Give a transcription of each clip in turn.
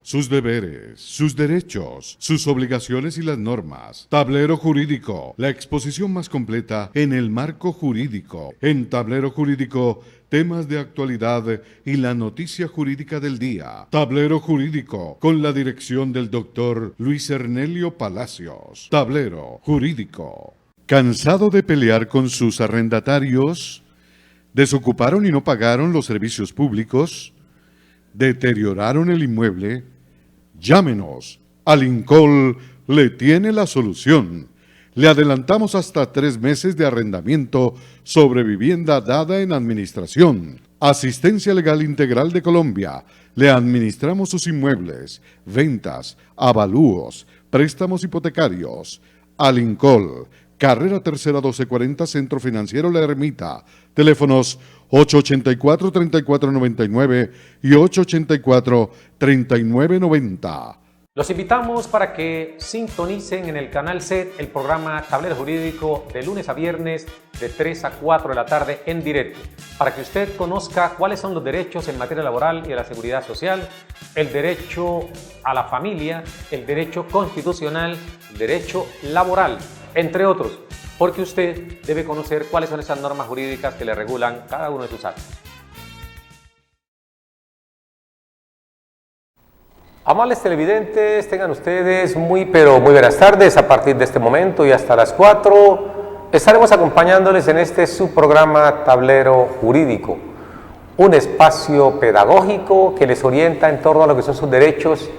sus deberes, sus derechos, sus obligaciones y las normas. Tablero Jurídico, la exposición más completa en el marco jurídico. En Tablero Jurídico, temas de actualidad y la noticia jurídica del día. Tablero Jurídico, con la dirección del doctor Luis Ernelio Palacios. Tablero Jurídico. ¿Cansado de pelear con sus arrendatarios? ¿Desocuparon y no pagaron los servicios públicos? ¿Deterioraron el inmueble? Llámenos. Alincol le tiene la solución. Le adelantamos hasta 3 meses de arrendamiento sobre vivienda dada en administración. Asistencia Legal Integral de Colombia. Le administramos sus inmuebles, ventas, avalúos, préstamos hipotecarios. Alincol, Carrera Tercera 1240, Centro Financiero La Ermita. Teléfonos 884-3499 y 884-3990. Los invitamos para que sintonicen en el canal SET el programa Tablero Jurídico de lunes a viernes de 3 a 4 de la tarde en directo, para que usted conozca cuáles son los derechos en materia laboral y de la seguridad social, el derecho a la familia, el derecho constitucional, el derecho laboral, entre otros, porque usted debe conocer cuáles son esas normas jurídicas que le regulan cada uno de sus actos. Amables televidentes, tengan ustedes muy buenas tardes. A partir de este momento y hasta las 4 estaremos acompañándoles en este subprograma Tablero Jurídico, un espacio pedagógico que les orienta en torno a lo que son sus derechos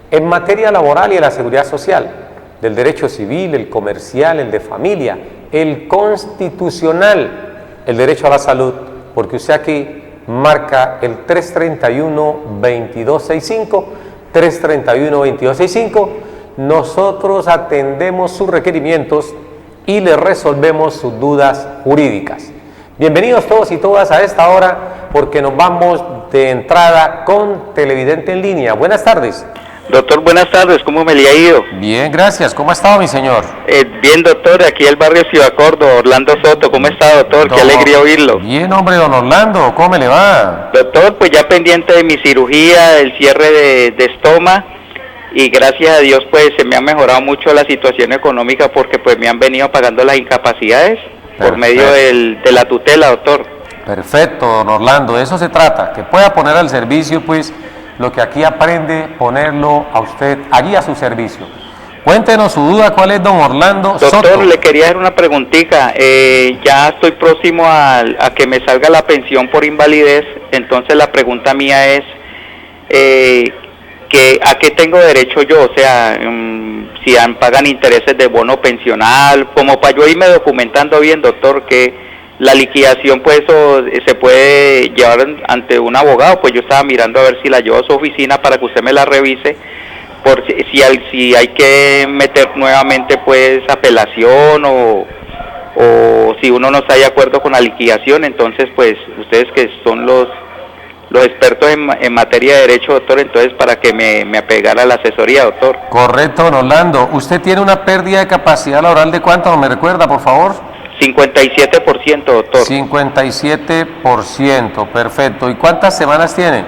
en materia laboral y de la seguridad social, del derecho civil, el comercial, el de familia, el constitucional, el derecho a la salud, porque usted aquí marca el 331-2265, 331-2265, nosotros atendemos sus requerimientos y les resolvemos sus dudas jurídicas. Bienvenidos todos y todas a esta hora, porque nos vamos de entrada con Televidente en Línea. Buenas tardes. Doctor, buenas tardes, ¿cómo me le ha ido? Bien, gracias. ¿Cómo ha estado, mi señor? Bien, doctor, aquí el barrio Ciudad Córdoba, Orlando Soto. ¿Cómo está, doctor? Qué alegría oírlo. Bien, hombre, don Orlando, ¿cómo me le va? Doctor, pues ya pendiente de mi cirugía, el cierre de estoma, y gracias a Dios, pues se me ha mejorado mucho la situación económica, porque pues me han venido pagando las incapacidades. Perfecto. Por medio de la tutela, doctor. Perfecto, don Orlando, de eso se trata, que pueda poner al servicio, pues, lo que aquí aprende, ponerlo a usted allí a su servicio. Cuéntenos su duda, ¿cuál es, don Orlando Soto? Doctor, le quería hacer una preguntita. Ya estoy próximo a que me salga la pensión por invalidez, entonces la pregunta mía es, ¿a qué tengo derecho yo? O sea, si pagan intereses de bono pensional, como para yo irme documentando bien, doctor, que la liquidación, pues eso se puede llevar ante un abogado. Pues yo estaba mirando a ver si la llevo a su oficina para que usted me la revise, por si hay que meter nuevamente pues apelación o si uno no está de acuerdo con la liquidación. Entonces pues ustedes que son los expertos en materia de derecho, doctor, entonces para que me apegara a la asesoría, doctor. Correcto, don Orlando. ¿Usted tiene una pérdida de capacidad laboral de cuánto? ¿No me recuerda, por favor? 57%, doctor. 57%, perfecto. ¿Y cuántas semanas tiene?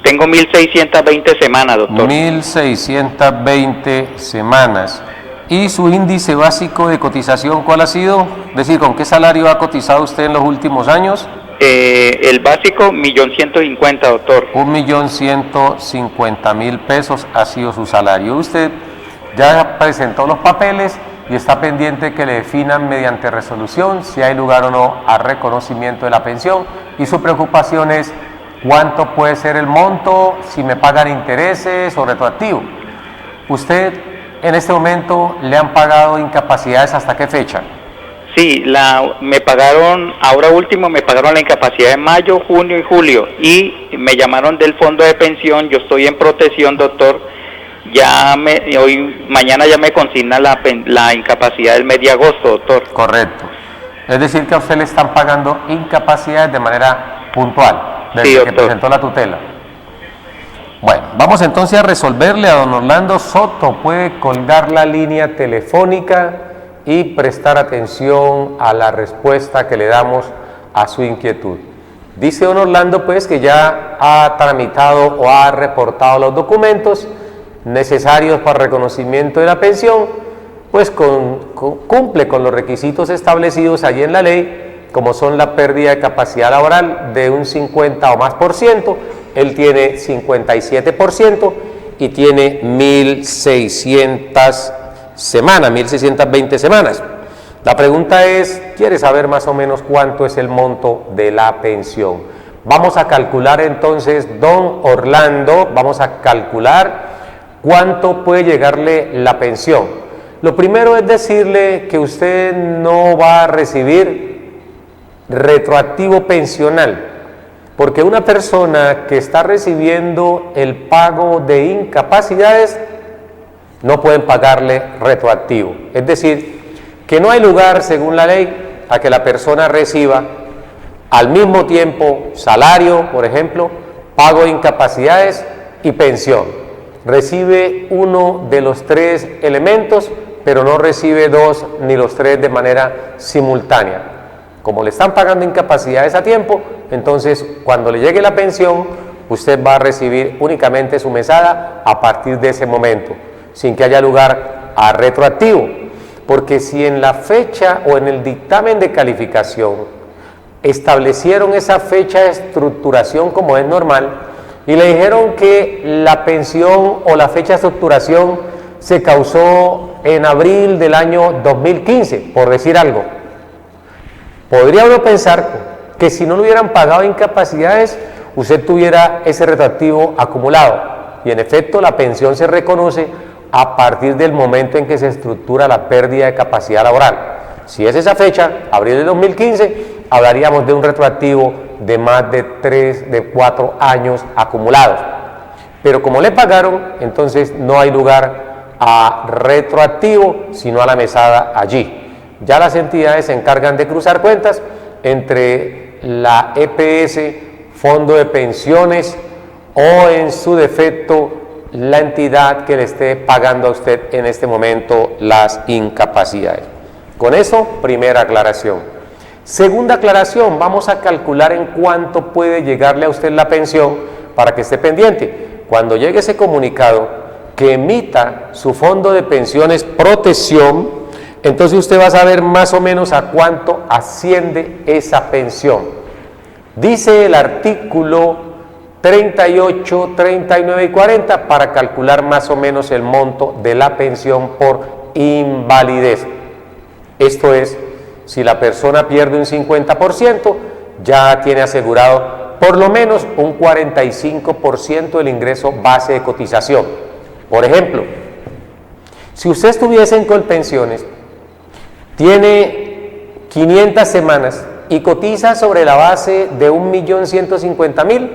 Tengo 1.620 semanas, doctor. 1.620 semanas. ¿Y su índice básico de cotización cuál ha sido? Es decir, ¿con qué salario ha cotizado usted en los últimos años? El básico, 1.150.000, doctor. 1.150.000 pesos ha sido su salario. Usted ya presentó los papeles y está pendiente que le definan mediante resolución si hay lugar o no a reconocimiento de la pensión, y su preocupación es cuánto puede ser el monto, si me pagan intereses o retroactivo. ¿Usted en este momento le han pagado incapacidades hasta qué fecha? Sí, me pagaron, ahora último me pagaron la incapacidad de mayo, junio y julio, y me llamaron del fondo de pensión. Yo estoy en protección, doctor. Mañana ya me consigna la incapacidad del mes de agosto, doctor. Correcto. Es decir, que a usted le están pagando incapacidades de manera puntual, desde sí, que presentó la tutela. Bueno, vamos entonces a resolverle a don Orlando Soto. Puede colgar la línea telefónica y prestar atención a la respuesta que le damos a su inquietud. Dice don Orlando, pues, que ya ha tramitado o ha reportado los documentos necesarios para reconocimiento de la pensión, pues cumple con los requisitos establecidos allí en la ley, como son la pérdida de capacidad laboral de un 50 o más por ciento, él tiene 57% y tiene 1.600 semanas, 1.620 semanas. La pregunta es, ¿quiere saber más o menos cuánto es el monto de la pensión? Vamos a calcular entonces, don Orlando, vamos a calcular cuánto puede llegarle la pensión. Lo primero es decirle que usted no va a recibir retroactivo pensional, porque una persona que está recibiendo el pago de incapacidades no pueden pagarle retroactivo. Es decir, que no hay lugar, según la ley, a que la persona reciba al mismo tiempo salario, por ejemplo, pago de incapacidades y pensión. Recibe uno de los tres elementos, pero no recibe dos ni los tres de manera simultánea. Como le están pagando incapacidades a tiempo, entonces cuando le llegue la pensión, usted va a recibir únicamente su mesada a partir de ese momento, sin que haya lugar a retroactivo. Porque si en la fecha o en el dictamen de calificación establecieron esa fecha de estructuración como es normal y le dijeron que la pensión o la fecha de estructuración se causó en abril del año 2015, por decir algo, podría uno pensar que si no le hubieran pagado incapacidades, usted tuviera ese retroactivo acumulado, y en efecto la pensión se reconoce a partir del momento en que se estructura la pérdida de capacidad laboral. Si es esa fecha, abril de 2015, hablaríamos de un retroactivo de más de 4 años acumulados. Pero como le pagaron, entonces no hay lugar a retroactivo, sino a la mesada allí. Ya las entidades se encargan de cruzar cuentas entre la EPS, Fondo de Pensiones o en su defecto la entidad que le esté pagando a usted en este momento las incapacidades. Con eso, primera aclaración. Segunda aclaración, vamos a calcular en cuánto puede llegarle a usted la pensión para que esté pendiente. Cuando llegue ese comunicado que emita su fondo de pensiones protección, entonces usted va a saber más o menos a cuánto asciende esa pensión. Dice el artículo 38, 39 y 40 para calcular más o menos el monto de la pensión por invalidez. Esto es, si la persona pierde un 50%, ya tiene asegurado por lo menos un 45% del ingreso base de cotización. Por ejemplo, si usted estuviese en Colpensiones, tiene 500 semanas y cotiza sobre la base de 1.150.000,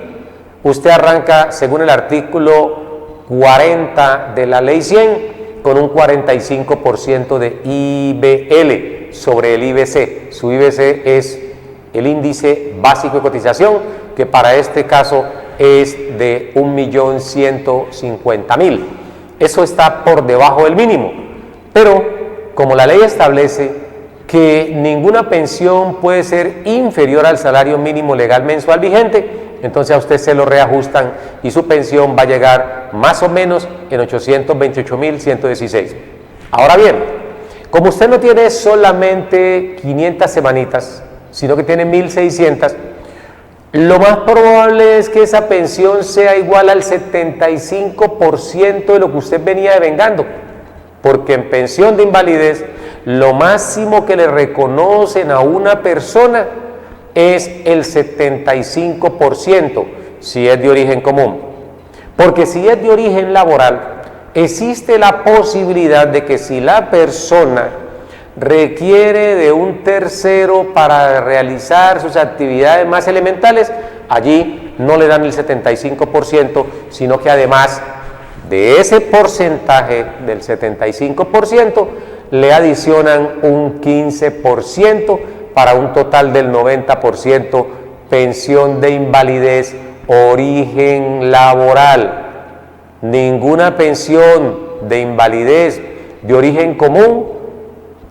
usted arranca, según el artículo 40 de la Ley 100, con un 45% de IBL sobre el IBC. Su IBC es el índice básico de cotización, que para este caso es de 1.150.000. Eso está por debajo del mínimo, pero como la ley establece que ninguna pensión puede ser inferior al salario mínimo legal mensual vigente, entonces a usted se lo reajustan y su pensión va a llegar más o menos en 828.116. Ahora bien, como usted no tiene solamente 500 semanitas, sino que tiene 1.600, lo más probable es que esa pensión sea igual al 75% de lo que usted venía devengando, porque en pensión de invalidez lo máximo que le reconocen a una persona es el 75% si es de origen común, porque si es de origen laboral existe la posibilidad de que si la persona requiere de un tercero para realizar sus actividades más elementales, allí no le dan el 75%, sino que además de ese porcentaje del 75%, le adicionan un 15% para un total del 90% pensión de invalidez origen laboral. Ninguna pensión de invalidez de origen común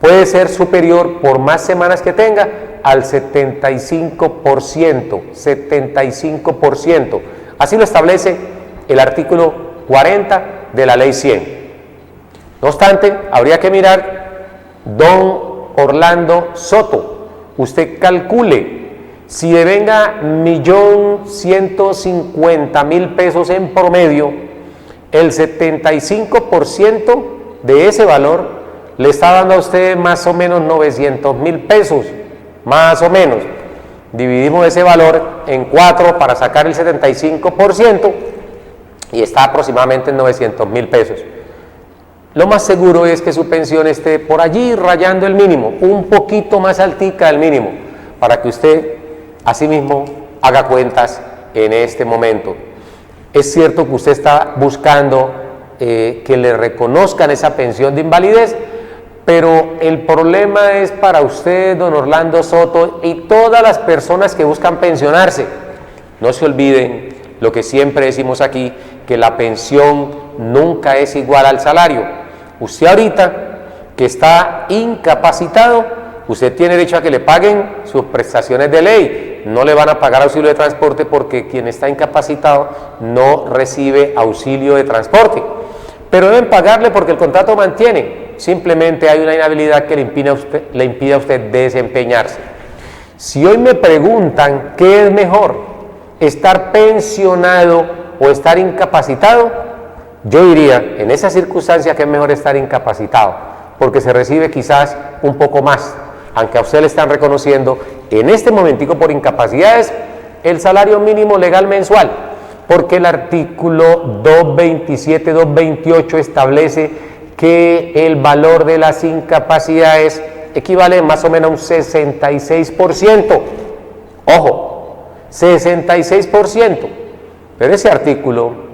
puede ser superior por más semanas que tenga al 75%. Así lo establece el artículo 40 de la ley 100. No obstante, habría que mirar, don Orlando Soto, usted calcule, si devenga 1.150.000 pesos en promedio, el 75% de ese valor le está dando a usted más o menos 900.000 pesos, más o menos. Dividimos ese valor en 4 para sacar el 75% y está aproximadamente en 900.000 pesos. Lo más seguro es que su pensión esté por allí rayando el mínimo, un poquito más altica del mínimo, para que usted asimismo haga cuentas en este momento. Es cierto que usted está buscando que le reconozcan esa pensión de invalidez, pero el problema es para usted, don Orlando Soto, y todas las personas que buscan pensionarse. No se olviden lo que siempre decimos aquí, que la pensión nunca es igual al salario. Usted ahorita que está incapacitado, usted tiene derecho a que le paguen sus prestaciones de ley. No le van a pagar auxilio de transporte porque quien está incapacitado no recibe auxilio de transporte. Pero deben pagarle porque el contrato mantiene. Simplemente hay una inhabilidad que le impide a usted desempeñarse. Si hoy me preguntan qué es mejor, estar pensionado o estar incapacitado, yo diría, en esa circunstancia, que es mejor estar incapacitado, porque se recibe quizás un poco más, aunque a usted le están reconociendo en este momentico por incapacidades el salario mínimo legal mensual, porque el artículo 227, 228 establece que el valor de las incapacidades equivale más o menos a un 66%. Ojo, 66%, pero ese artículo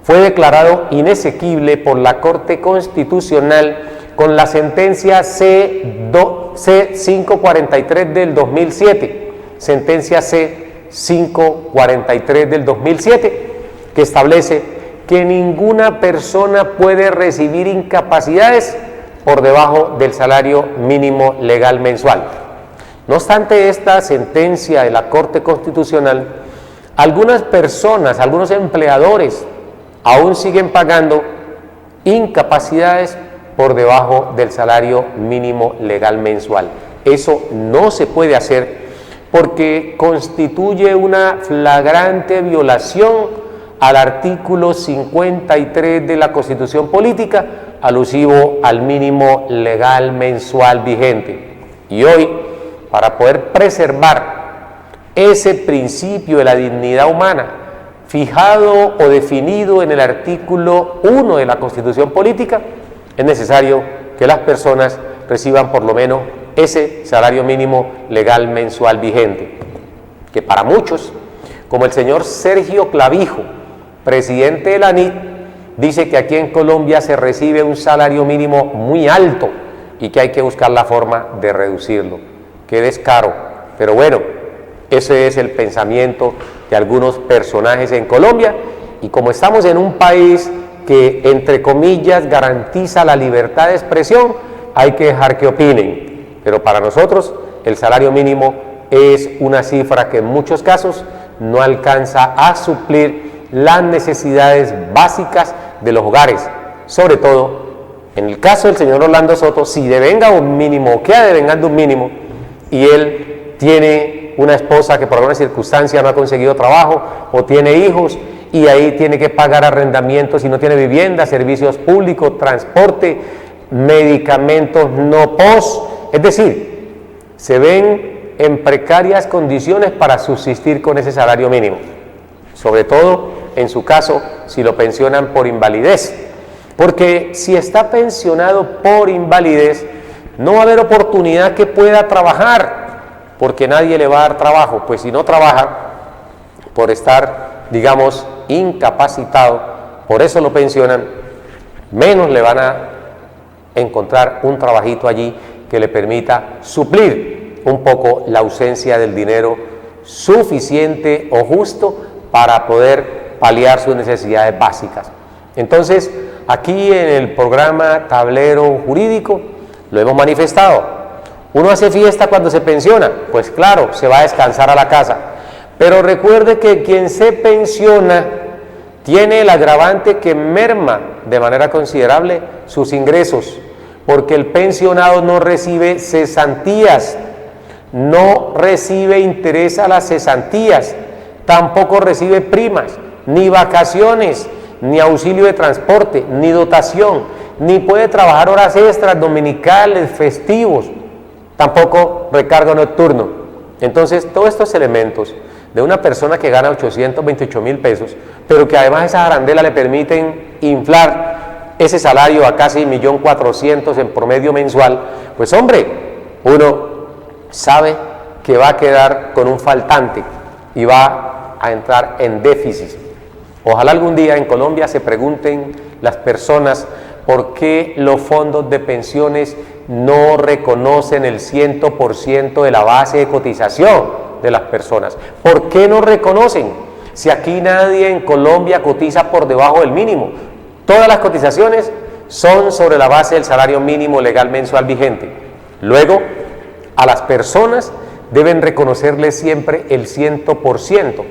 fue declarado inexequible por la Corte Constitucional con la sentencia C543 del 2007, sentencia C543 del 2007, que establece que ninguna persona puede recibir incapacidades por debajo del salario mínimo legal mensual. No obstante esta sentencia de la Corte Constitucional, algunas personas, algunos empleadores, aún siguen pagando incapacidades por debajo del salario mínimo legal mensual. Eso no se puede hacer porque constituye una flagrante violación al artículo 53 de la Constitución Política, alusivo al mínimo legal mensual vigente. Y hoy, para poder preservar ese principio de la dignidad humana, fijado o definido en el artículo 1 de la Constitución Política, es necesario que las personas reciban por lo menos ese salario mínimo legal mensual vigente, que para muchos, como el señor Sergio Clavijo, presidente de la ANIT, dice que aquí en Colombia se recibe un salario mínimo muy alto y que hay que buscar la forma de reducirlo. Qué descaro, pero bueno, ese es el pensamiento de algunos personajes en Colombia, y como estamos en un país que, entre comillas, garantiza la libertad de expresión, hay que dejar que opinen. Pero para nosotros el salario mínimo es una cifra que en muchos casos no alcanza a suplir las necesidades básicas de los hogares, sobre todo en el caso del señor Orlando Soto. Si devenga un mínimo o queda devengando un mínimo y él tiene una esposa que por alguna circunstancia no ha conseguido trabajo o tiene hijos y ahí tiene que pagar arrendamientos y no tiene vivienda, servicios públicos, transporte, medicamentos no pos, es decir, se ven en precarias condiciones para subsistir con ese salario mínimo, sobre todo en su caso si lo pensionan por invalidez, porque si está pensionado por invalidez no va a haber oportunidad que pueda trabajar, porque nadie le va a dar trabajo. Pues si no trabaja por estar, digamos, incapacitado, por eso lo pensionan, menos le van a encontrar un trabajito allí que le permita suplir un poco la ausencia del dinero suficiente o justo para poder paliar sus necesidades básicas. Entonces, aquí en el programa Tablero Jurídico lo hemos manifestado. Uno hace fiesta cuando se pensiona, pues claro, se va a descansar a la casa, pero recuerde que quien se pensiona tiene el agravante que merma de manera considerable sus ingresos, porque el pensionado no recibe cesantías, no recibe interés a las cesantías, tampoco recibe primas, ni vacaciones, ni auxilio de transporte, ni dotación, ni puede trabajar horas extras, dominicales, festivos, tampoco recargo nocturno. Entonces, todos estos elementos de una persona que gana 828.000 pesos, pero que además esa arandela le permiten inflar ese salario a casi 1.400.000 en promedio mensual, pues hombre, uno sabe que va a quedar con un faltante y va a entrar en déficit. Ojalá algún día en Colombia se pregunten las personas por qué los fondos de pensiones no reconocen el 100% de la base de cotización de las personas. ¿Por qué no reconocen? Si aquí nadie en Colombia cotiza por debajo del mínimo. Todas las cotizaciones son sobre la base del salario mínimo legal mensual vigente. Luego, a las personas deben reconocerles siempre el 100%,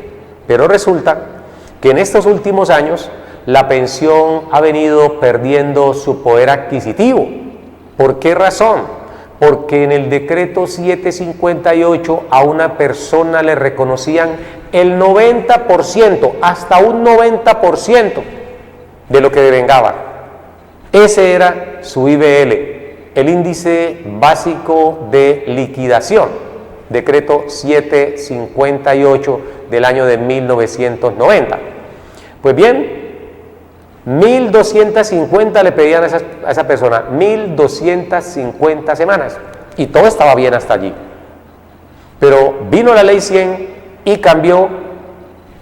pero resulta que en estos últimos años la pensión ha venido perdiendo su poder adquisitivo. ¿Por qué razón? Porque en el decreto 758 a una persona le reconocían el 90%, hasta un 90% de lo que devengaba. Ese era su IBL, el índice básico de liquidación, decreto 758 del año de 1990. Pues bien, 1.250 le pedían a esa persona, 1.250 semanas, y todo estaba bien hasta allí. Pero vino la ley 100 y cambió,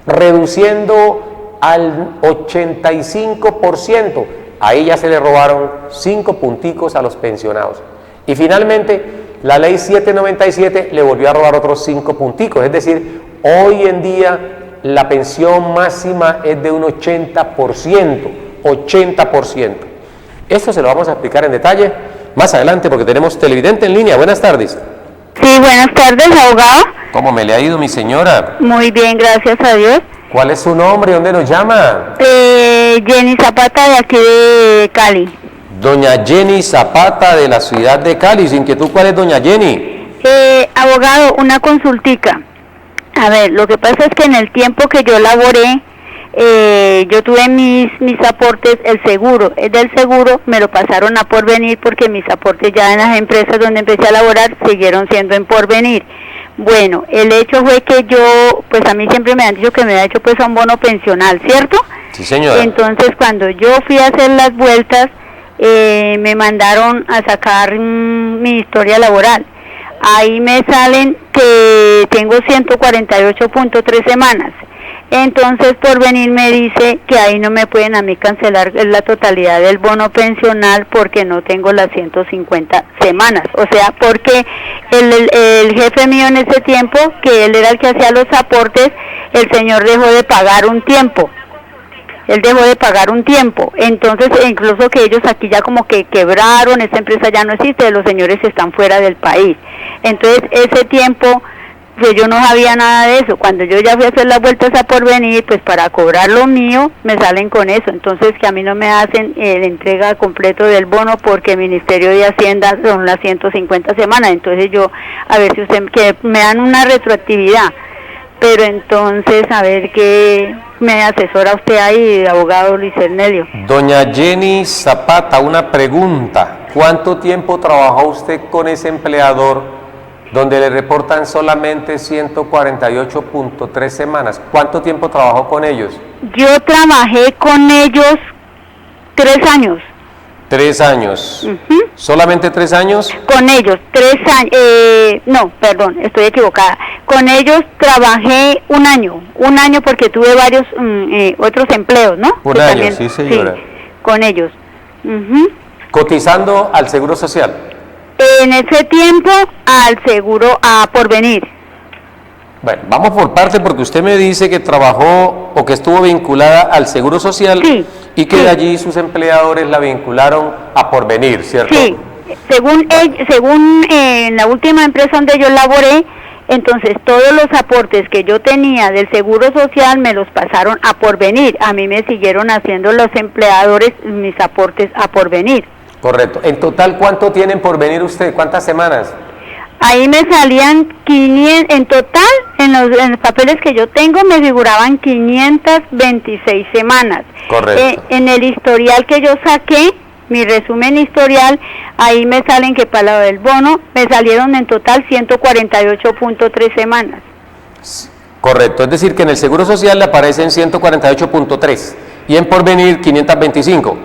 reduciendo al 85%. Ahí ya se le robaron 5 punticos a los pensionados. Y finalmente, la ley 797 le volvió a robar otros 5 punticos. Es decir, hoy en día la pensión máxima es de un 80%. Esto se lo vamos a explicar en detalle más adelante porque tenemos televidente en línea. Buenas tardes. Sí, buenas tardes, abogado. ¿Cómo me le ha ido, mi señora? Muy bien, gracias a Dios. ¿Cuál es su nombre? ¿Dónde nos llama? Jenny Zapata, de aquí de Cali. Doña Jenny Zapata, de la ciudad de Cali. ¿Sin inquietud cuál es, doña Jenny? Abogado, una consultica. A ver, lo que pasa es que en el tiempo que yo laboré, yo tuve mis aportes, el seguro, del seguro me lo pasaron a Porvenir porque mis aportes ya en las empresas donde empecé a laborar siguieron siendo en Porvenir. Bueno, el hecho fue que yo, pues a mí siempre me han dicho que me había hecho pues un bono pensional, ¿cierto? Sí, señora. Entonces cuando yo fui a hacer las vueltas, me mandaron a sacar mi historia laboral. Ahí me salen que tengo 148.3 semanas. Entonces Porvenir me dice que ahí no me pueden a mí cancelar la totalidad del bono pensional porque no tengo las 150 semanas. O sea, porque el jefe mío en ese tiempo, que él era el que hacía los aportes, el señor dejó de pagar un tiempo. Él dejó de pagar un tiempo, entonces incluso que ellos aquí ya como que quebraron, esta empresa ya no existe, los señores están fuera del país. Entonces ese tiempo, pues yo no sabía nada de eso. Cuando yo ya fui a hacer las vueltas a Porvenir, pues para cobrar lo mío, me salen con eso. Entonces que a mí no me hacen la entrega completo del bono porque el Ministerio de Hacienda son las 150 semanas. Entonces yo, a ver si usted, que me dan una retroactividad. Pero entonces, a ver qué me asesora usted ahí, abogado Luis Ernelio. Doña Jenny Zapata, una pregunta. ¿Cuánto tiempo trabajó usted con ese empleador donde le reportan solamente 148.3 semanas? ¿Cuánto tiempo trabajó con ellos? Yo trabajé con ellos 3 años. 3 años. ¿Solamente 3 años? Con ellos, 3 años, no, perdón, estoy equivocada. Con ellos trabajé un año porque tuve varios otros empleos, ¿no? Un año, también, sí, señora. Sí, con ellos. ¿Cotizando al Seguro Social? En ese tiempo al seguro a Porvenir. Bueno, vamos por parte porque usted me dice que trabajó o que estuvo vinculada al Seguro Social, sí, y que de allí sus empleadores la vincularon a Porvenir, ¿cierto? Sí, según en la última empresa donde yo laboré, Entonces, todos los aportes que yo tenía del Seguro Social me los pasaron a Porvenir. A mí me siguieron haciendo los empleadores mis aportes a Porvenir. Correcto. En total, ¿cuánto tienen por venir usted? ¿Cuántas semanas? Ahí me salían 500, en total, en los papeles que yo tengo, me figuraban 526 semanas. Correcto. En el historial que yo saqué, mi resumen historial, ahí me salen que para lo del bono, me salieron en total 148.3 semanas. Correcto, es decir, que en el Seguro Social le aparecen 148.3 y en Porvenir 525.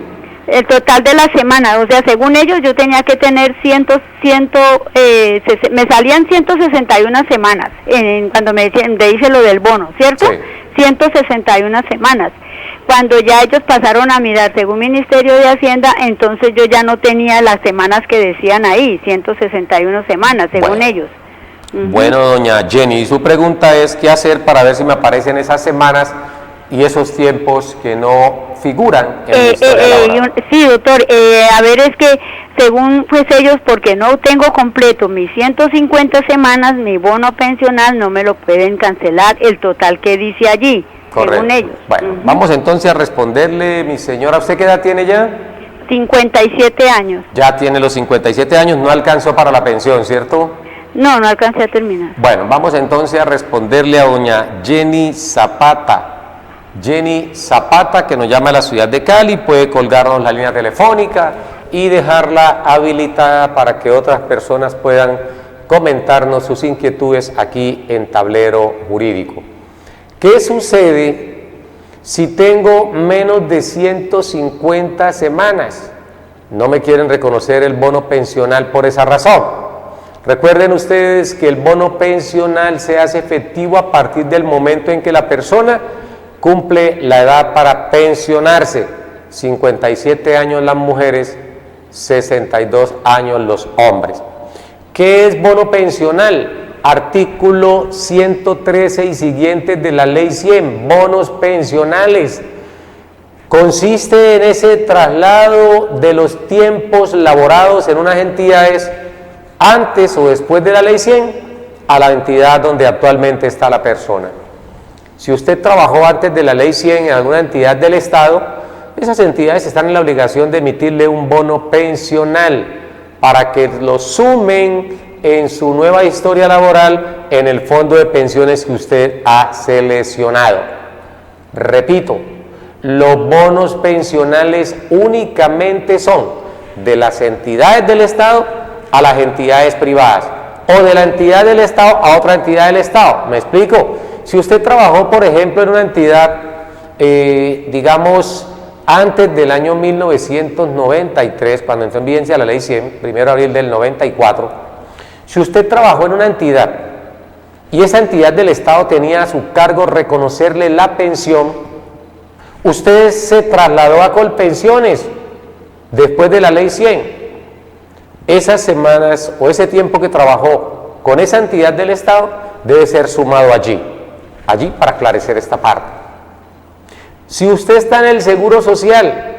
El total de la semana, o sea, según ellos yo tenía que tener me salían 161 semanas cuando me hice lo del bono, ¿cierto? Sí. 161 semanas. Cuando ya ellos pasaron a mirar según Ministerio de Hacienda, entonces yo ya no tenía las semanas que decían ahí, 161 semanas, según ellos. Bueno, doña Jenny, su pregunta es qué hacer para ver si me aparecen esas semanas y esos tiempos que no figuran en la historia laboral. Sí, doctor, a ver, es que según pues ellos, porque no tengo completo mis 150 semanas, mi bono pensional no me lo pueden cancelar el total que dice allí. Correcto. Según ellos. Bueno, vamos entonces a responderle, mi señora. ¿Usted qué edad tiene ya? 57 años. Ya tiene los 57 años, no alcanzó para la pensión, ¿cierto? No, no alcancé a terminar. Bueno, vamos entonces a responderle a doña Jenny Zapata. Jenny Zapata, que nos llama a la ciudad de Cali, puede colgarnos la línea telefónica y dejarla habilitada para que otras personas puedan comentarnos sus inquietudes aquí en Tablero Jurídico. ¿Qué sucede si tengo menos de 150 semanas? No me quieren reconocer el bono pensional por esa razón. Recuerden ustedes que el bono pensional se hace efectivo a partir del momento en que la persona cumple la edad para pensionarse. 57 años las mujeres, 62 años los hombres. ¿Qué es bono pensional? Artículo 113 y siguientes de la Ley 100, bonos pensionales. Consiste en ese traslado de los tiempos laborados en unas entidades antes o después de la Ley 100 a la entidad donde actualmente está la persona. Si usted trabajó antes de la Ley 100 en alguna entidad del Estado, esas entidades están en la obligación de emitirle un bono pensional para que lo sumen en su nueva historia laboral en el fondo de pensiones que usted ha seleccionado. Repito, los bonos pensionales únicamente son de las entidades del Estado a las entidades privadas o de la entidad del Estado a otra entidad del Estado. ¿Me explico? Si usted trabajó, por ejemplo, en una entidad, digamos, antes del año 1993, cuando entró en vigencia la Ley 100, 1 de abril del 94, si usted trabajó en una entidad y esa entidad del Estado tenía a su cargo reconocerle la pensión, usted se trasladó a Colpensiones después de la Ley 100. Esas semanas o ese tiempo que trabajó con esa entidad del Estado debe ser sumado allí para esclarecer esta parte. Si usted está en el Seguro Social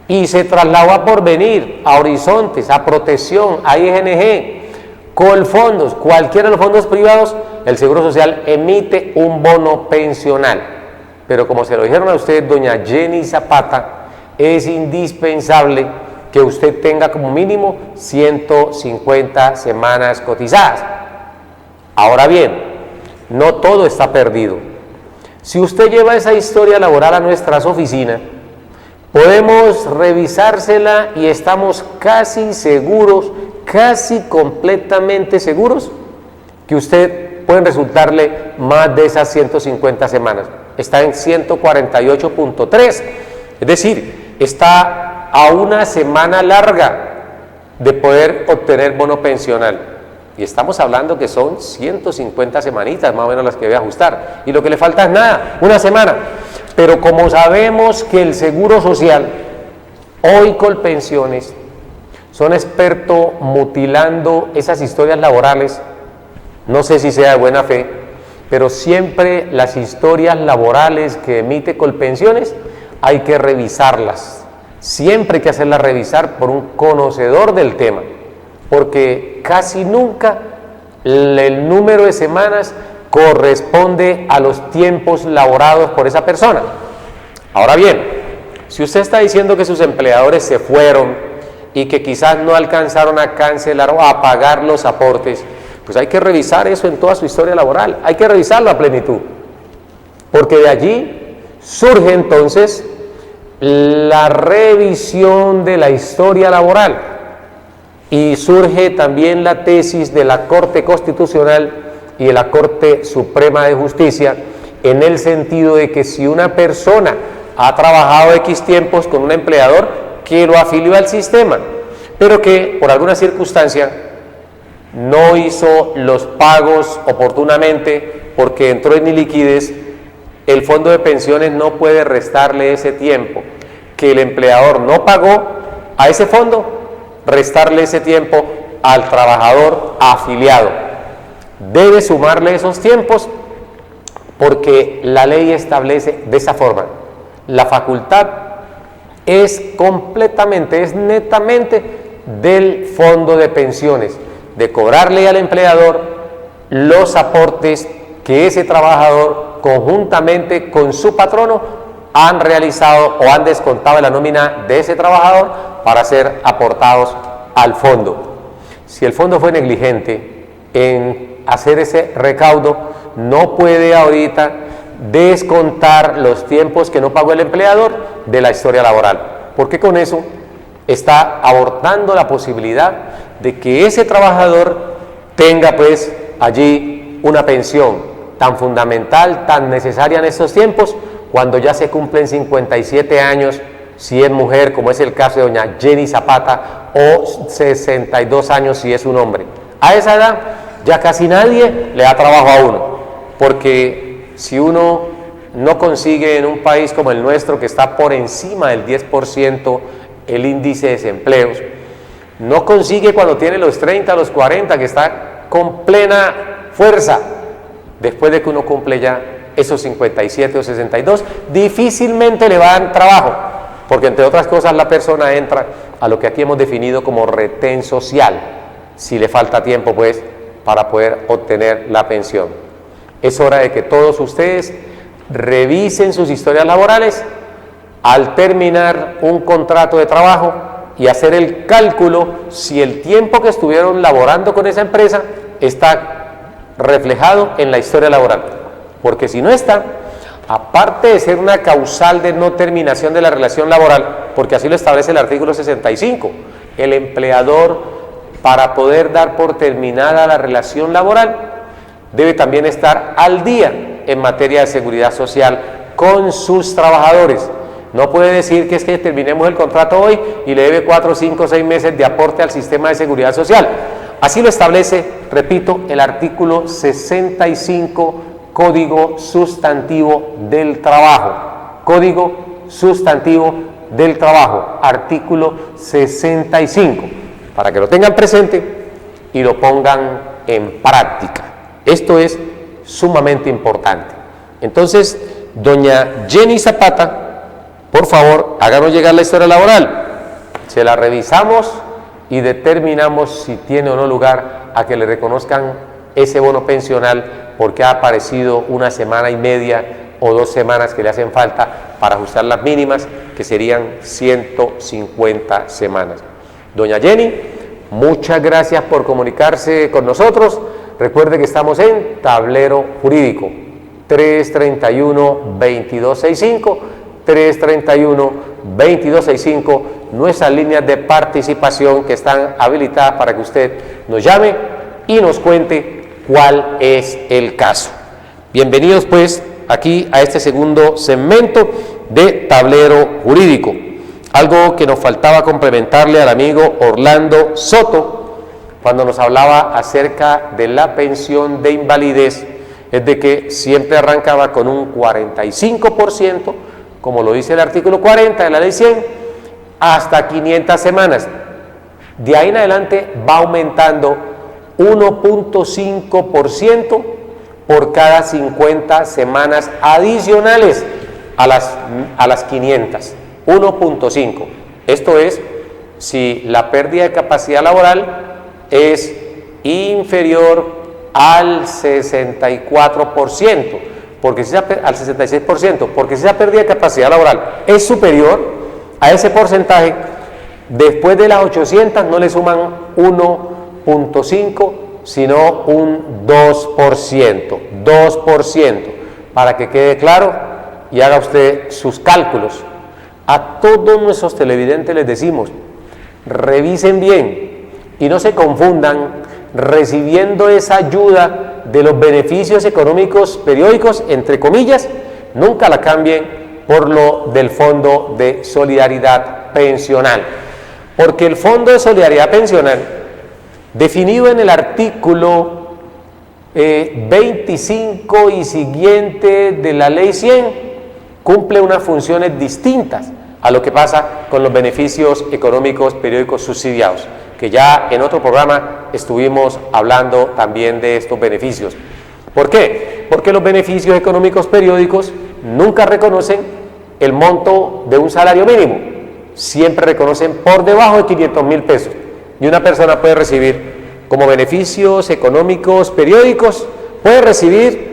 y se trasladó a Porvenir, a Horizontes, a Protección, a ING, Colfondos, cualquiera de los fondos privados, el Seguro Social emite un bono pensional. Pero como se lo dijeron a usted, doña Jenny Zapata, es indispensable que usted tenga como mínimo 150 semanas cotizadas. Ahora bien, no todo está perdido. Si usted lleva esa historia laboral a nuestras oficinas, podemos revisársela y estamos casi seguros, casi completamente seguros, que usted puede resultarle más de esas 150 semanas. Está en 148.3, es decir, está a una semana larga de poder obtener bono pensional. Y estamos hablando que son 150 semanitas más o menos las que debe ajustar. Y lo que le falta es nada, una semana. Pero como sabemos que el Seguro Social, hoy Colpensiones, son expertos mutilando esas historias laborales, no sé si sea de buena fe, pero siempre las historias laborales que emite Colpensiones hay que revisarlas. Siempre hay que hacerlas revisar por un conocedor del tema, porque casi nunca el número de semanas corresponde a los tiempos laborados por esa persona. Ahora bien, si usted está diciendo que sus empleadores se fueron y que quizás no alcanzaron a cancelar o a pagar los aportes, pues hay que revisar eso en toda su historia laboral, hay que revisarlo a plenitud, porque de allí surge entonces la revisión de la historia laboral y surge también la tesis de la Corte Constitucional y de la Corte Suprema de Justicia, en el sentido de que si una persona ha trabajado X tiempos con un empleador que lo afilió al sistema, pero que por alguna circunstancia no hizo los pagos oportunamente porque entró en iliquidez, el fondo de pensiones no puede restarle ese tiempo que el empleador no pagó a ese fondo, restarle ese tiempo al trabajador afiliado. Debe sumarle esos tiempos porque la ley establece de esa forma. La facultad es completamente, es netamente del fondo de pensiones, de cobrarle al empleador los aportes que ese trabajador conjuntamente con su patrono han realizado o han descontado en la nómina de ese trabajador para ser aportados al fondo. Si el fondo fue negligente en hacer ese recaudo, no puede ahorita descontar los tiempos que no pagó el empleador de la historia laboral, porque con eso está abortando la posibilidad de que ese trabajador tenga pues allí una pensión tan fundamental, tan necesaria en estos tiempos, cuando ya se cumplen 57 años, si es mujer, como es el caso de doña Jenny Zapata, o 62 años si es un hombre. A esa edad ya casi nadie le da trabajo a uno, porque si uno no consigue en un país como el nuestro, que está por encima del 10% el índice de desempleos, no consigue cuando tiene los 30, los 40, que está con plena fuerza, después de que uno cumple ya esos 57 o 62, difícilmente le va a dar trabajo, porque entre otras cosas la persona entra a lo que aquí hemos definido como retén social, si le falta tiempo pues para poder obtener la pensión. Es hora de que todos ustedes revisen sus historias laborales al terminar un contrato de trabajo y hacer el cálculo si el tiempo que estuvieron laborando con esa empresa está reflejado en la historia laboral, porque si no está, aparte de ser una causal de no terminación de la relación laboral, porque así lo establece el artículo 65, el empleador, para poder dar por terminada la relación laboral, debe también estar al día en materia de seguridad social con sus trabajadores. No puede decir que es que terminemos el contrato hoy y le debe 4, 5, 6 meses de aporte al sistema de seguridad social. Así lo establece, repito, el artículo 65, Código Sustantivo del Trabajo. Código Sustantivo del Trabajo, artículo 65, para que lo tengan presente y lo pongan en práctica. Esto es sumamente importante. Entonces, doña Jenny Zapata, por favor, háganos llegar la historia laboral. Se la revisamos y determinamos si tiene o no lugar a que le reconozcan ese bono pensional, porque ha aparecido una semana y media o 2 semanas que le hacen falta para ajustar las mínimas, que serían 150 semanas. Doña Jenny, muchas gracias por comunicarse con nosotros. Recuerde que estamos en Tablero Jurídico, 331-2265, 331-2265, nuestras líneas de participación que están habilitadas para que usted nos llame y nos cuente cuál es el caso. Bienvenidos pues aquí a este segundo segmento de Tablero Jurídico. Algo que nos faltaba complementarle al amigo Orlando Soto cuando nos hablaba acerca de la pensión de invalidez, es de que siempre arrancaba con un 45%, como lo dice el artículo 40 de la ley 100, hasta 500 semanas. De ahí en adelante va aumentando 1.5% por cada 50 semanas adicionales a las 500, 1.5. Esto es, si la pérdida de capacidad laboral es inferior al 64%, porque si al 66%, porque si esa pérdida de capacidad laboral es superior a ese porcentaje, después de las 800 no le suman 1.5, sino un 2%, 2%, para que quede claro y haga usted sus cálculos. A todos nuestros televidentes les decimos, revisen bien y no se confundan recibiendo esa ayuda de los beneficios económicos periódicos, entre comillas, nunca la cambien por lo del Fondo de Solidaridad Pensional, porque el Fondo de Solidaridad Pensional, definido en el artículo 25 y siguiente de la Ley 100, cumple unas funciones distintas a lo que pasa con los beneficios económicos periódicos subsidiados, que ya en otro programa estuvimos hablando también de estos beneficios. ¿Por qué? Porque los beneficios económicos periódicos nunca reconocen el monto de un salario mínimo, siempre reconocen por debajo de 500.000 pesos, y una persona puede recibir como beneficios económicos periódicos, puede recibir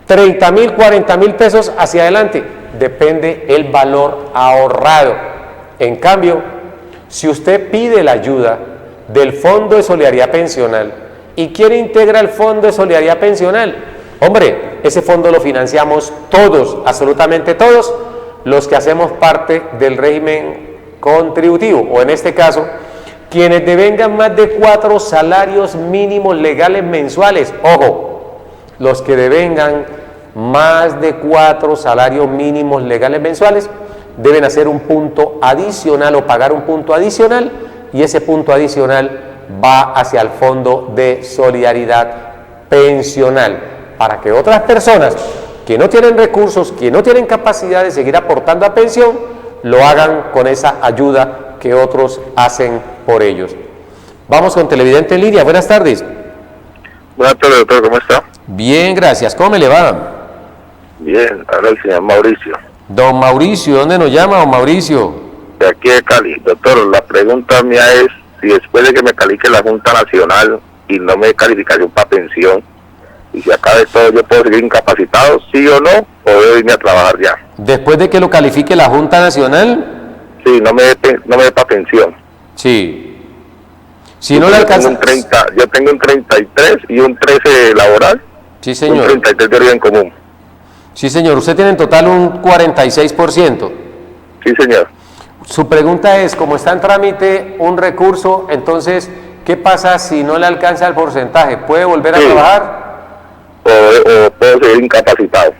30.000, 40.000 pesos hacia adelante, depende el valor ahorrado. En cambio, si usted pide la ayuda del Fondo de Solidaridad Pensional y quiere integrar el Fondo de Solidaridad Pensional, hombre, ese fondo lo financiamos todos, absolutamente todos, los que hacemos parte del régimen contributivo, o en este caso, quienes devengan más de 4 salarios mínimos legales mensuales. Ojo, los que devengan más de 4 salarios mínimos legales mensuales deben hacer un punto adicional o pagar un punto adicional, y ese punto adicional va hacia el Fondo de Solidaridad Pensional, para que otras personas que no tienen recursos, que no tienen capacidad de seguir aportando a pensión, lo hagan con esa ayuda que otros hacen por ellos. Vamos con televidente en línea. Buenas tardes. Buenas tardes, doctor, ¿cómo está? Bien, gracias. ¿Cómo me le va? Bien, habla el señor Mauricio. Don Mauricio, ¿dónde nos llama, don Mauricio? De aquí de Cali. Doctor, la pregunta mía es, si después de que me califique la Junta Nacional y no me dé calificación para pensión, y si acabe todo, ¿yo puedo seguir incapacitado, sí o no, o debo irme a trabajar ya? Después de que lo califique la Junta Nacional. Sí, no me dé para pensión. Sí. Si no le alcanza. Yo tengo un 33 y un 13 laboral. Sí, señor. Un 33 de origen común. Sí, señor. Usted tiene en total un 46%. Sí, señor. Su pregunta es, como está en trámite un recurso, entonces, ¿qué pasa si no le alcanza el porcentaje? ¿Puede volver a trabajar? O puedo seguir incapacitado.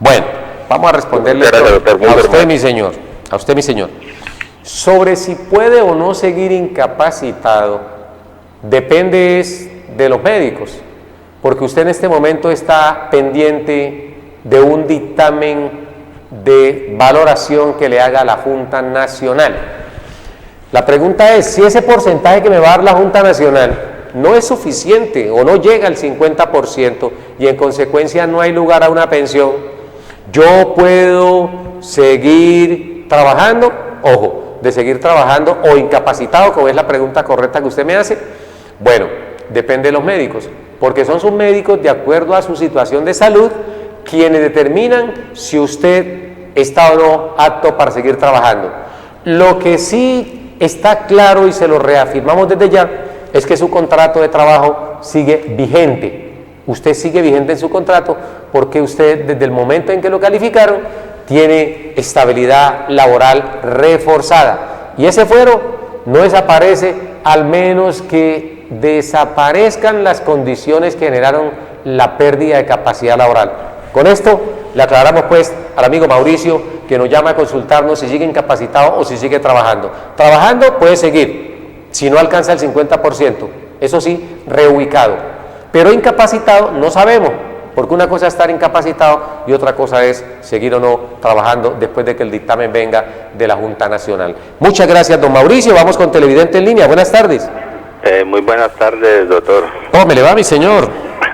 Bueno, vamos a responderle a usted, mi señor. A usted, mi señor. Sobre si puede o no seguir incapacitado, depende de los médicos, porque usted en este momento está pendiente de un dictamen de valoración que le haga la Junta Nacional. La pregunta es, si ese porcentaje que me va a dar la Junta Nacional no es suficiente o no llega al 50% y en consecuencia no hay lugar a una pensión, ¿yo puedo seguir trabajando? Ojo, de seguir trabajando o incapacitado, como es la pregunta correcta que usted me hace. Bueno, depende de los médicos, porque son sus médicos, de acuerdo a su situación de salud, quienes determinan si usted está o no apto para seguir trabajando. Lo que sí está claro y se lo reafirmamos desde ya es que su contrato de trabajo sigue vigente. Usted sigue vigente en su contrato porque usted, desde el momento en que lo calificaron, tiene estabilidad laboral reforzada. Y ese fuero no desaparece al menos que desaparezcan las condiciones que generaron la pérdida de capacidad laboral. Con esto le aclaramos pues al amigo Mauricio, que nos llama a consultarnos si sigue incapacitado o si sigue trabajando. Trabajando puede seguir, si no alcanza el 50%, eso sí, reubicado. Pero incapacitado no sabemos, porque una cosa es estar incapacitado y otra cosa es seguir o no trabajando después de que el dictamen venga de la Junta Nacional. Muchas gracias, don Mauricio. Vamos con televidente en línea. Buenas tardes. Muy buenas tardes, doctor. ¿Cómo me le va, mi señor?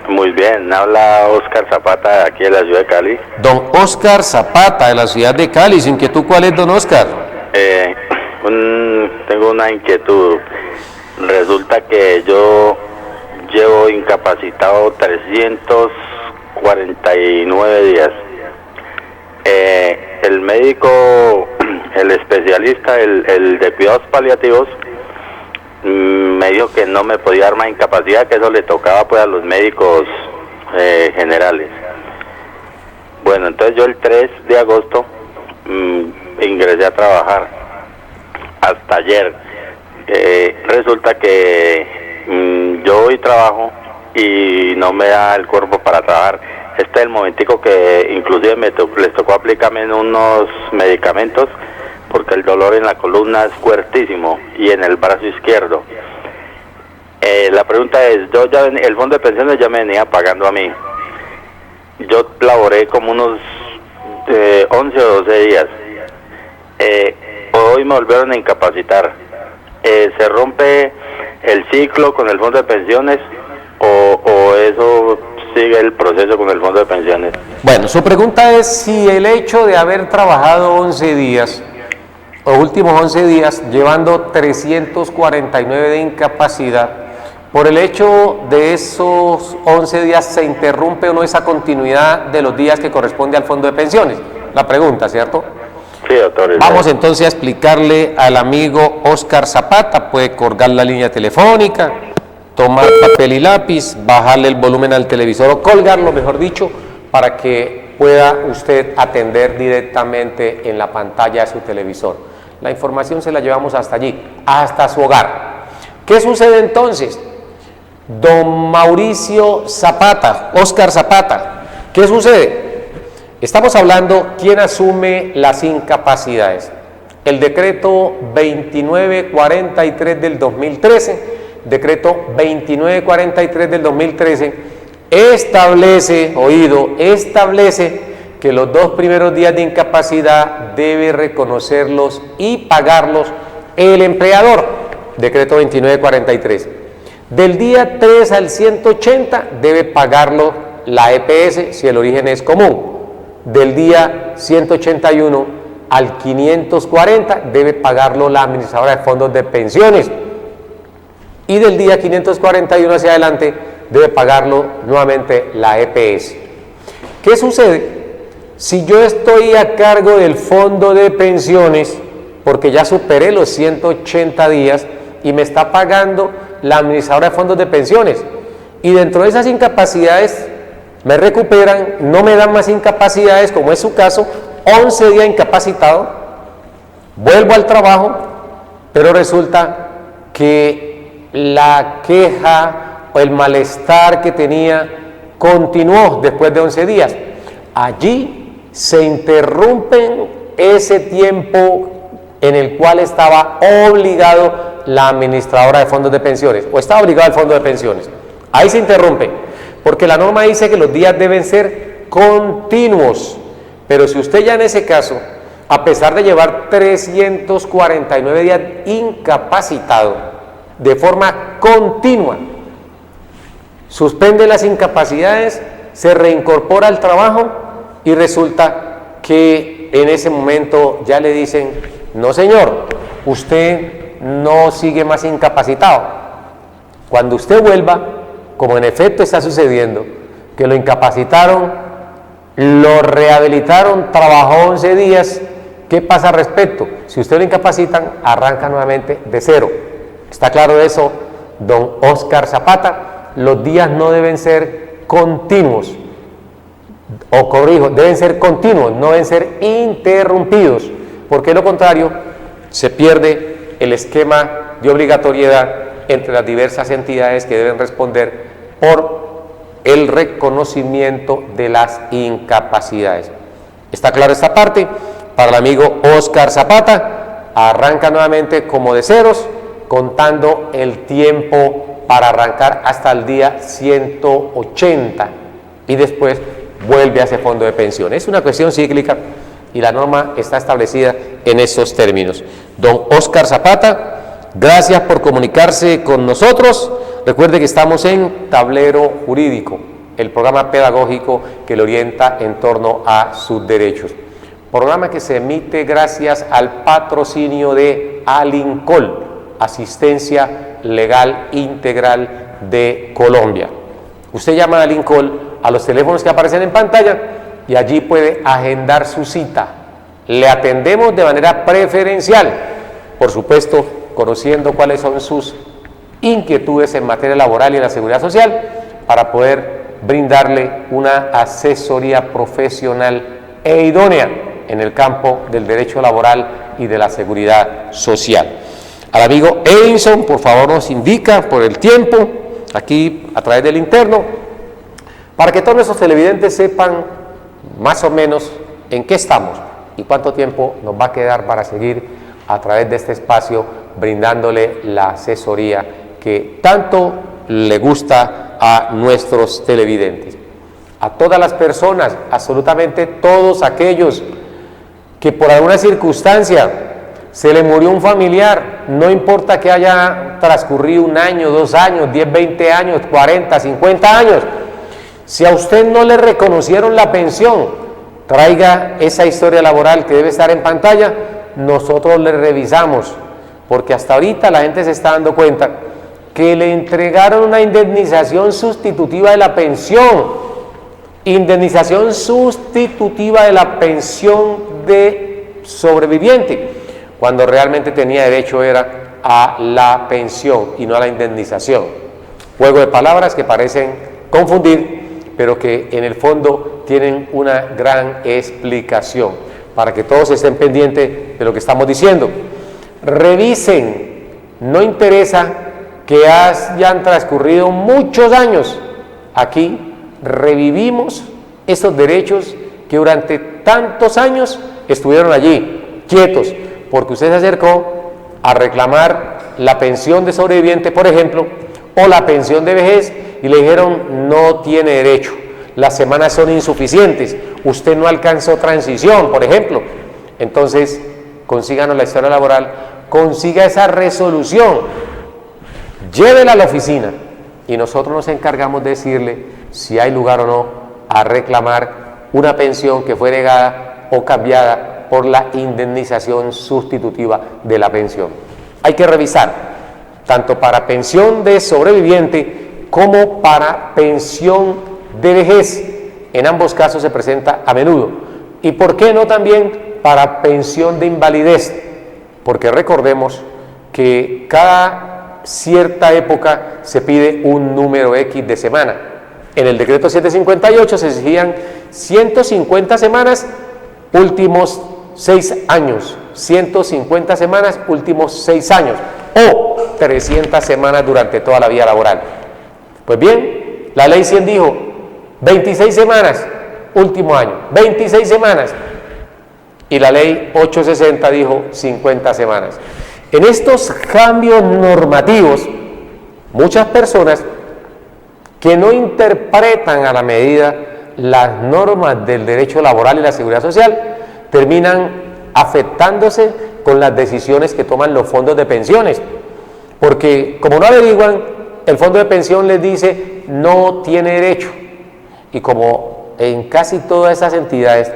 Muy bien, habla Oscar Zapata, de aquí de la ciudad de Cali. Don Oscar Zapata, de la ciudad de Cali. ¿Su inquietud cuál es, don Oscar? Tengo una inquietud. Resulta que yo llevo incapacitado 349 días. El médico, el especialista, el de cuidados paliativos, me dijo que no me podía dar más incapacidad, que eso le tocaba pues a los médicos generales. Bueno, entonces yo el 3 de agosto ingresé a trabajar hasta ayer. Resulta que yo hoy trabajo y no me da el cuerpo para trabajar. Este es el momentico que inclusive les tocó aplicarme unos medicamentos porque el dolor en la columna es fuertísimo y en el brazo izquierdo. La pregunta es, el fondo de pensiones ya me venía pagando a mí. Yo laboré como unos 11 o 12 días. Hoy me volvieron a incapacitar. ¿Se rompe el ciclo con el fondo de pensiones o eso sigue el proceso con el fondo de pensiones? Bueno, su pregunta es si el hecho de haber trabajado 11 días, o últimos 11 días, llevando 349 de incapacidad, por el hecho de esos 11 días se interrumpe o no esa continuidad de los días que corresponde al fondo de pensiones. La pregunta, ¿cierto? Sí, doctor. Vamos entonces a explicarle al amigo Oscar Zapata. Puede colgar la línea telefónica, tomar papel y lápiz, bajarle el volumen al televisor o colgarlo, mejor dicho, para que pueda usted atender directamente en la pantalla de su televisor. La información se la llevamos hasta allí, hasta su hogar. ¿Qué sucede entonces? Don Mauricio Zapata, Oscar Zapata, ¿qué sucede? Estamos hablando quién asume las incapacidades. El decreto 2943 del 2013, decreto 2943 del 2013, establece que los 2 primeros días de incapacidad debe reconocerlos y pagarlos el empleador. Decreto 2943. Del día 3 al 180 debe pagarlo la EPS si el origen es común. Del día 181 al 540 debe pagarlo la administradora de fondos de pensiones. Y del día 541 hacia adelante debe pagarlo nuevamente la EPS. ¿Qué sucede? Si yo estoy a cargo del fondo de pensiones, porque ya superé los 180 días y me está pagando la administradora de fondos de pensiones, y dentro de esas incapacidades me recuperan, no me dan más incapacidades, como es su caso, 11 días incapacitado, vuelvo al trabajo, pero resulta que la queja o el malestar que tenía continuó después de 11 días. Allí se interrumpen ese tiempo en el cual estaba obligado la administradora de fondos de pensiones, o estaba obligado el fondo de pensiones. Ahí se interrumpe, porque la norma dice que los días deben ser continuos, pero si usted ya en ese caso, a pesar de llevar 349 días incapacitado de forma continua, suspende las incapacidades, se reincorpora al trabajo y resulta que en ese momento ya le dicen, no señor, usted no sigue más incapacitado. Cuando usted vuelva, como en efecto está sucediendo, que lo incapacitaron, lo rehabilitaron, trabajó 11 días, ¿qué pasa al respecto? Si usted lo incapacitan, arranca nuevamente de cero. ¿Está claro eso, don Oscar Zapata? Los días no deben ser continuos, o corrijo, deben ser continuos, no deben ser interrumpidos, porque de lo contrario se pierde el esquema de obligatoriedad entre las diversas entidades que deben responder por el reconocimiento de las incapacidades. ¿Está claro esta parte? Para el amigo Oscar Zapata, arranca nuevamente como de ceros, contando el tiempo para arrancar hasta el día 180 y después vuelve a ese fondo de pensión. Es una cuestión cíclica y la norma está establecida en esos términos. Don Oscar Zapata, gracias por comunicarse con nosotros. Recuerde que estamos en Tablero Jurídico, el programa pedagógico que le orienta en torno a sus derechos. Programa que se emite gracias al patrocinio de Alincol, Asistencia Legal Integral de Colombia. Usted llama a Lincoln a los teléfonos que aparecen en pantalla y allí puede agendar su cita. Le atendemos de manera preferencial, por supuesto, conociendo cuáles son sus inquietudes en materia laboral y en la seguridad social, para poder brindarle una asesoría profesional e idónea en el campo del derecho laboral y de la seguridad social. Al amigo Edinson, por favor, nos indica por el tiempo, aquí a través del interno, para que todos nuestros televidentes sepan más o menos en qué estamos y cuánto tiempo nos va a quedar para seguir a través de este espacio brindándole la asesoría que tanto le gusta a nuestros televidentes. A todas las personas, absolutamente todos aquellos que por alguna circunstancia se le murió un familiar, no importa que haya transcurrido 1 año, 2 años, 10, 20 años, 40, 50 años, si a usted no le reconocieron la pensión, traiga esa historia laboral que debe estar en pantalla, nosotros le revisamos, porque hasta ahorita la gente se está dando cuenta que le entregaron una indemnización sustitutiva de la pensión, indemnización sustitutiva de la pensión de sobreviviente, cuando realmente tenía derecho era a la pensión y no a la indemnización. Juego de palabras que parecen confundir, pero que en el fondo tienen una gran explicación, para que todos estén pendientes de lo que estamos diciendo. Revisen, no interesa que hayan transcurrido muchos años, aquí revivimos esos derechos que durante tantos años estuvieron allí, quietos, porque usted se acercó a reclamar la pensión de sobreviviente, por ejemplo, o la pensión de vejez, y le dijeron no tiene derecho, las semanas son insuficientes, usted no alcanzó transición, por ejemplo. Entonces, consíganos la historia laboral, consiga esa resolución, llévela a la oficina y nosotros nos encargamos de decirle si hay lugar o no a reclamar una pensión que fue negada o cambiada por la indemnización sustitutiva de la pensión. Hay que revisar, tanto para pensión de sobreviviente como para pensión de vejez. En ambos casos se presenta a menudo. ¿Y por qué no también para pensión de invalidez? Porque recordemos que cada cierta época se pide un número X de semana. En el decreto 758 se exigían 150 semanas últimos 6 años, 150 semanas últimos 6 años o 300 semanas durante toda la vida laboral. Pues bien, la ley 100 dijo 26 semanas último año, 26 semanas, y la ley 860 dijo 50 semanas. En estos cambios normativos, muchas personas que no interpretan a la medida las normas del derecho laboral y la seguridad social, terminan afectándose con las decisiones que toman los fondos de pensiones, porque como no averiguan, el fondo de pensión les dice no tiene derecho, y como en casi todas esas entidades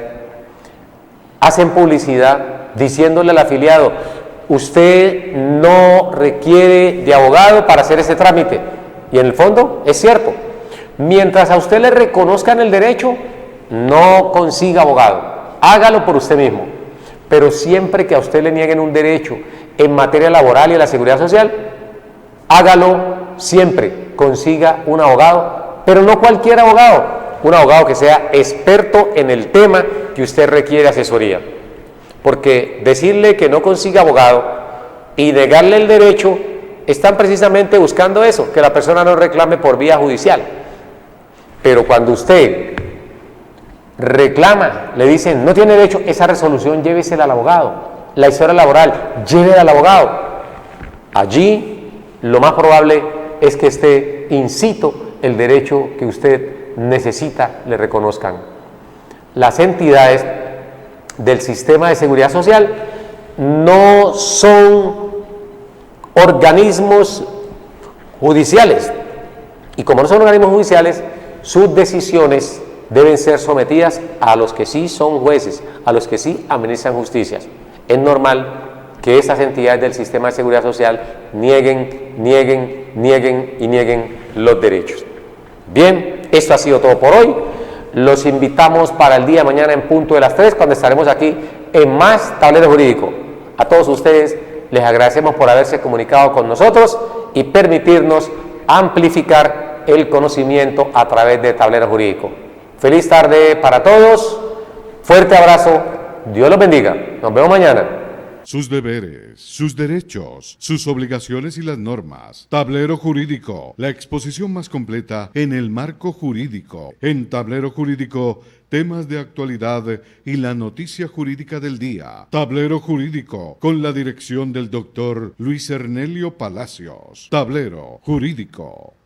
hacen publicidad diciéndole al afiliado, usted no requiere de abogado para hacer ese trámite, y en el fondo es cierto, mientras a usted le reconozcan el derecho, no consiga abogado, hágalo por usted mismo, pero siempre que a usted le nieguen un derecho en materia laboral y en la seguridad social, hágalo siempre, consiga un abogado, pero no cualquier abogado, un abogado que sea experto en el tema que usted requiere asesoría, porque decirle que no consiga abogado y negarle el derecho, están precisamente buscando eso, que la persona no reclame por vía judicial. Pero cuando usted reclama, le dicen no tiene derecho, esa resolución llévesela al abogado, la historia laboral, llévela al abogado. Allí lo más probable es que esté incito el derecho que usted necesita le reconozcan. Las entidades del sistema de seguridad social no son organismos judiciales, y como no son organismos judiciales, sus decisiones deben ser sometidas a los que sí son jueces, a los que sí administran justicias. Es normal que estas entidades del sistema de seguridad social nieguen los derechos. Bien, esto ha sido todo por hoy. Los invitamos para el día de mañana en punto de las 3, cuando estaremos aquí en más Tablero Jurídico. A todos ustedes les agradecemos por haberse comunicado con nosotros y permitirnos amplificar el conocimiento a través de Tablero Jurídico. Feliz tarde para todos, fuerte abrazo, Dios los bendiga, nos vemos mañana. Sus deberes, sus derechos, sus obligaciones y las normas. Tablero Jurídico, la exposición más completa en el marco jurídico. En Tablero Jurídico, temas de actualidad y la noticia jurídica del día. Tablero Jurídico, con la dirección del doctor Luis Ernelio Palacios. Tablero Jurídico.